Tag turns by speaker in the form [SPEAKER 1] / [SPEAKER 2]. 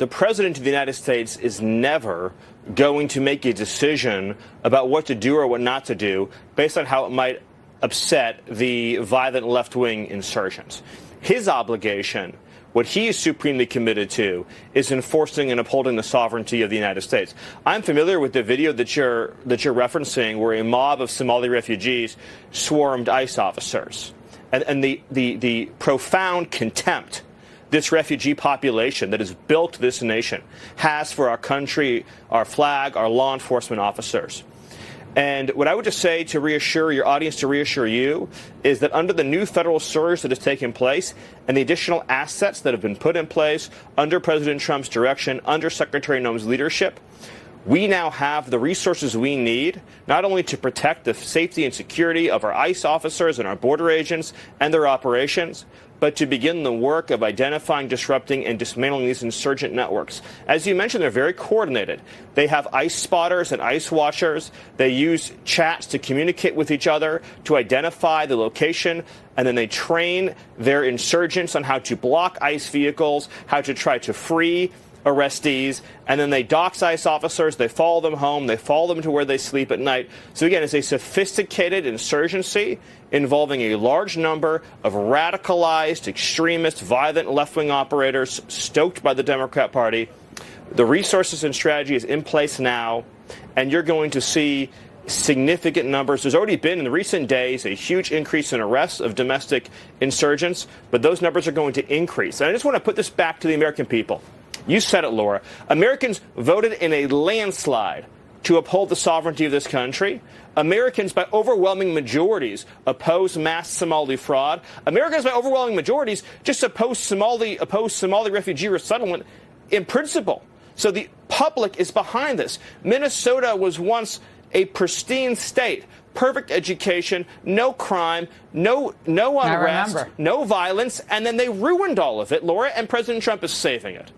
[SPEAKER 1] the president of the United States is never going to make a decision about what to do or what not to do based on how it might upset the violent left-wing insurgents. His obligation, what he is supremely committed to, is enforcing and upholding the sovereignty of the United States. I'm familiar with the video that you're referencing where a mob of Somali refugees swarmed ICE officers. And the profound contempt this refugee population that has built this nation has for our country, our flag, our law enforcement officers. And what I would just say to reassure your audience, to reassure you, is that under the new federal surge that has taken place and the additional assets that have been put in place under President Trump's direction, under Secretary Noem's leadership, we now have the resources we need not only to protect the safety and security of our ICE officers and our border agents and their operations, but to begin the work of identifying, disrupting, and dismantling these insurgent networks. As you mentioned, they're very coordinated. They have ICE spotters and ICE watchers. They use chats to communicate with each other, to identify the location, and then they train their insurgents on how to block ICE vehicles, how to try to free arrestees, and then they dox ICE officers, they follow them home, they follow them to where they sleep at night. So again, it's a sophisticated insurgency involving a large number of radicalized, extremist, violent left-wing operators stoked by the Democrat Party. The resources and strategy is in place now, and you're going to see significant numbers. There's already been in the recent days a huge increase in arrests of domestic insurgents, but those numbers are going to increase. And I just want to put this back to the American people. You said it, Laura. Americans voted in a landslide to uphold the sovereignty of this country. Americans, by overwhelming majorities, oppose mass Somali fraud. Americans, by overwhelming majorities, just oppose Somali refugee resettlement in principle. So the public is behind this. Minnesota was once a pristine state. Perfect education, no crime, no unrest, no violence, and then they ruined all of it, Laura, and President Trump is saving it.